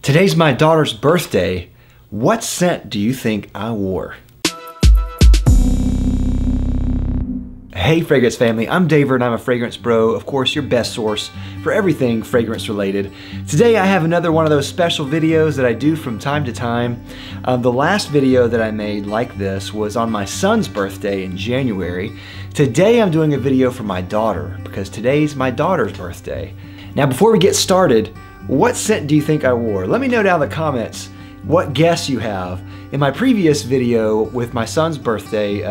Today's my daughter's birthday. What scent do you think I wore? Hey Fragrance family, I'm David and I'm a fragrance bro, of course your best source for everything fragrance related. Today I have another one of those special videos that I do from time to time. The last video that I made like this was on my son's birthday in January. Today I'm doing a video for my daughter because today's my daughter's birthday. Now before we get started, what scent do you think I wore? Let me know down in the comments what guess you have. In my previous video with my son's birthday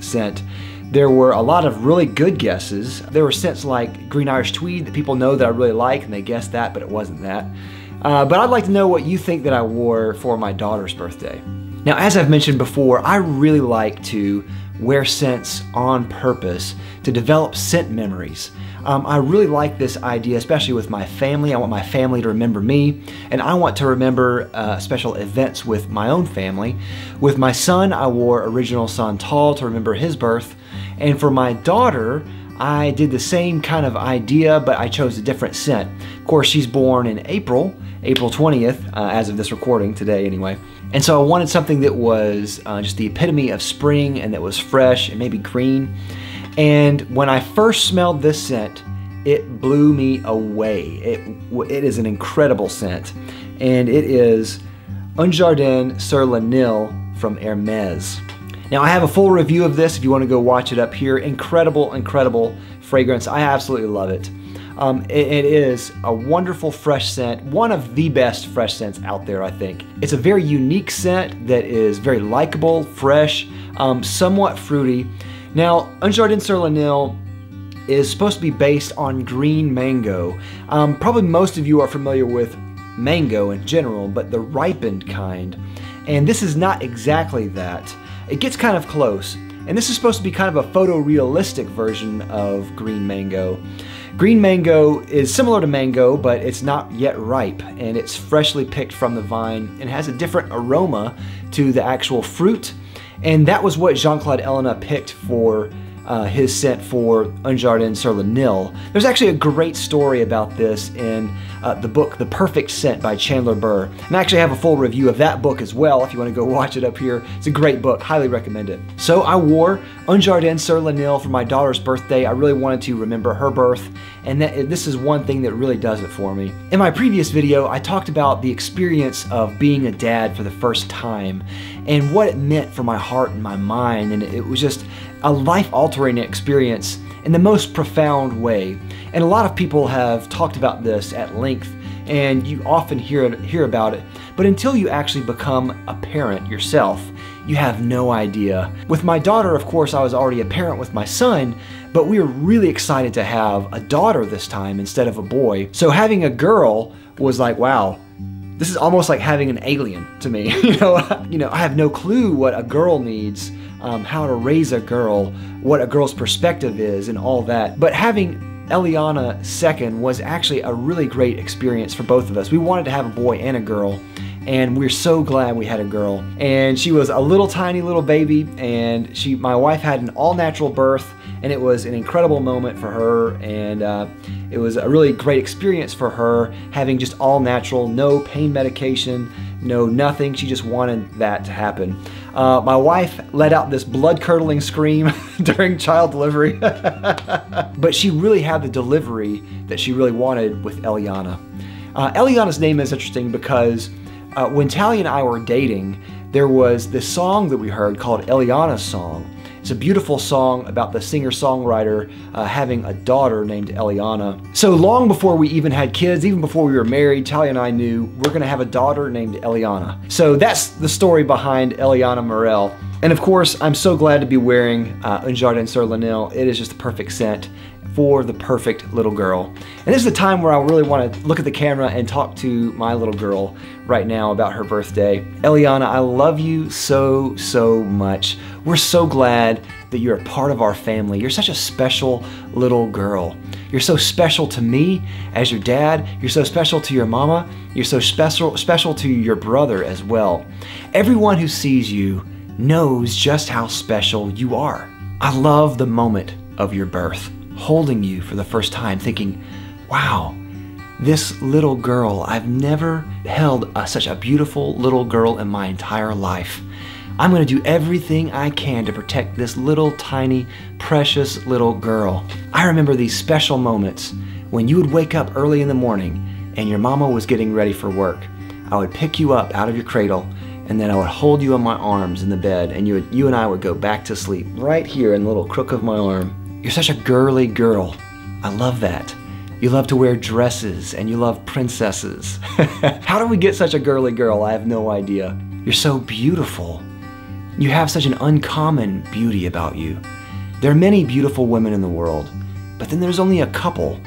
scent, there were a lot of really good guesses. There were scents like Green Irish Tweed that people know that I really like and they guessed that, but it wasn't that. But I'd like to know what you think that I wore for my daughter's birthday. Now, as I've mentioned before, I really like to wear scents on purpose to develop scent memories. I really like this idea, especially with my family. I want my family to remember me, and I want to remember special events with my own family. With my son, I wore Original Santal to remember his birth, and for my daughter, I did the same kind of idea, but I chose a different scent. Of course, she's born in April 20th, as of this recording today anyway. And so I wanted something that was just the epitome of spring and that was fresh and maybe green. And when I first smelled this scent, it blew me away. It is an incredible scent. And it is Un Jardin sur le Nil from Hermes. Now I have a full review of this if you want to go watch it up here. Incredible, incredible fragrance. I absolutely love it. It is a wonderful fresh scent, one of the best fresh scents out there, I think. It's a very unique scent that is very likable, fresh, somewhat fruity. Now, Un Jardin sur le Nil is supposed to be based on green mango. Probably most of you are familiar with mango in general, but the ripened kind. And this is not exactly that. It gets kind of close. And this is supposed to be kind of a photorealistic version of green mango. Green mango is similar to mango, but it's not yet ripe, and it's freshly picked from the vine and has a different aroma to the actual fruit. And that was what Jean-Claude Ellena picked for his scent for Un Jardin sur le Nil. There's actually a great story about this in the book The Perfect Scent by Chandler Burr. And I actually have a full review of that book as well if you want to go watch it up here. It's a great book, highly recommend it. So I wore Un Jardin sur le Nil for my daughter's birthday. I really wanted to remember her birth, and this is one thing that really does it for me. In my previous video, I talked about the experience of being a dad for the first time and what it meant for my heart and my mind, and it was just a life-altering experience in the most profound way. And a lot of people have talked about this at length, and you often hear about it, but until you actually become a parent yourself, you have no idea. With my daughter, of course, I was already a parent with my son, but we were really excited to have a daughter this time instead of a boy. So having a girl was like, wow, this is almost like having an alien to me. You know, I have no clue what a girl needs, how to raise a girl, what a girl's perspective is, and all that. But having Eliana second was actually a really great experience for both of us. We wanted to have a boy and a girl, and we're so glad we had a girl. And she was a little tiny little baby, and my wife had an all-natural birth, and it was an incredible moment for her, and it was a really great experience for her having just all natural, no pain medication, no nothing. She just wanted that to happen. My wife let out this blood-curdling scream during child delivery, but she really had the delivery that she really wanted with Eliana. Eliana's name is interesting because when Tally and I were dating, there was this song that we heard called Eliana's Song. It's a beautiful song about the singer-songwriter having a daughter named Eliana. So long before we even had kids, even before we were married, Tally and I knew we're gonna have a daughter named Eliana. So that's the story behind Eliana Morel. And of course, I'm so glad to be wearing Un Jardin sur le Nil. It is just the perfect scent for the perfect little girl. And this is the time where I really want to look at the camera and talk to my little girl right now about her birthday. Eliana, I love you so, so much. We're so glad that you're a part of our family. You're such a special little girl. You're so special to me as your dad. You're so special to your mama. You're so special to your brother as well. Everyone who sees you knows just how special you are. I love the moment of your birth, holding you for the first time, thinking, wow, This little girl, I've never held such a beautiful little girl in my entire life. I'm gonna do everything I can to protect this little tiny, precious little girl. I remember these special moments when you would wake up early in the morning and your mama was getting ready for work. I would pick you up out of your cradle and then I would hold you in my arms in the bed and you and I would go back to sleep right here in the little crook of my arm. You're such a girly girl. I love that. You love to wear dresses and you love princesses. How do we get such a girly girl? I have no idea. You're so beautiful. You have such an uncommon beauty about you. There are many beautiful women in the world, but then there's only a couple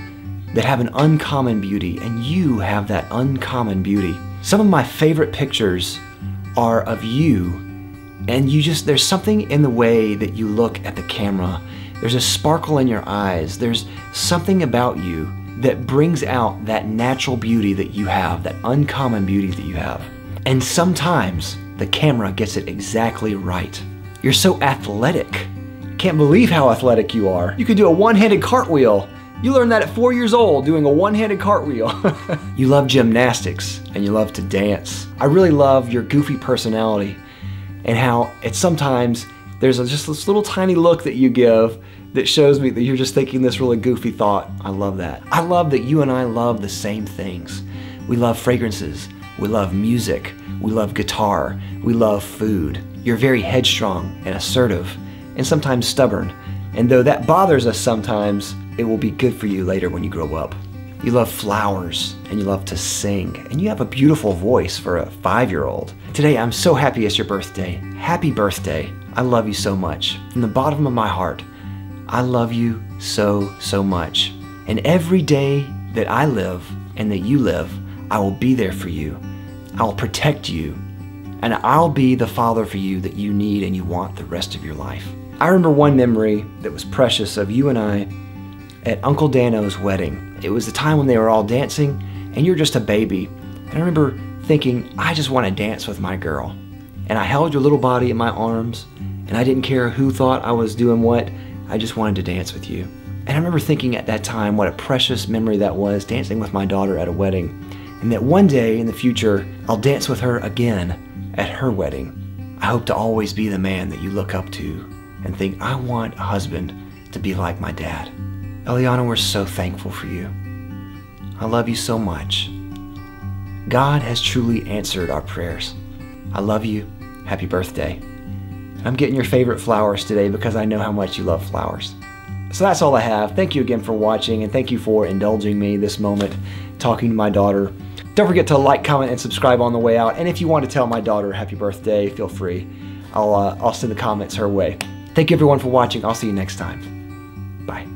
that have an uncommon beauty, and you have that uncommon beauty. Some of my favorite pictures are of you, and there's something in the way that you look at the camera. There's a sparkle in your eyes. There's something about you that brings out that natural beauty that you have, that uncommon beauty that you have. And sometimes the camera gets it exactly right. You're so athletic. Can't believe how athletic you are. You could do a one-handed cartwheel. You learned that at 4 years old, doing a one-handed cartwheel. You love gymnastics and you love to dance. I really love your goofy personality and how sometimes there's just this little tiny look that you give that shows me that you're just thinking this really goofy thought. I love that. I love that you and I love the same things. We love fragrances. We love music. We love guitar. We love food. You're very headstrong and assertive and sometimes stubborn. And though that bothers us sometimes, it will be good for you later when you grow up. You love flowers and you love to sing and you have a beautiful voice for a 5-year-old. Today, I'm so happy it's your birthday. Happy birthday. I love you so much. From the bottom of my heart, I love you so, so much. And every day that I live and that you live, I will be there for you. I'll protect you. And I'll be the father for you that you need and you want the rest of your life. I remember one memory that was precious of you and I at Uncle Dano's wedding. It was the time when they were all dancing and you're just a baby. And I remember thinking, I just want to dance with my girl. And I held your little body in my arms and I didn't care who thought I was doing what. I just wanted to dance with you. And I remember thinking at that time what a precious memory that was, dancing with my daughter at a wedding. And that one day in the future, I'll dance with her again at her wedding. I hope to always be the man that you look up to and think, I want a husband to be like my dad. Eliana, we're so thankful for you. I love you so much. God has truly answered our prayers. I love you. Happy birthday. I'm getting your favorite flowers today because I know how much you love flowers. So that's all I have. Thank you again for watching and thank you for indulging me this moment talking to my daughter. Don't forget to like, comment, and subscribe on the way out. And if you want to tell my daughter happy birthday, feel free. I'll send the comments her way. Thank you everyone for watching. I'll see you next time. Bye.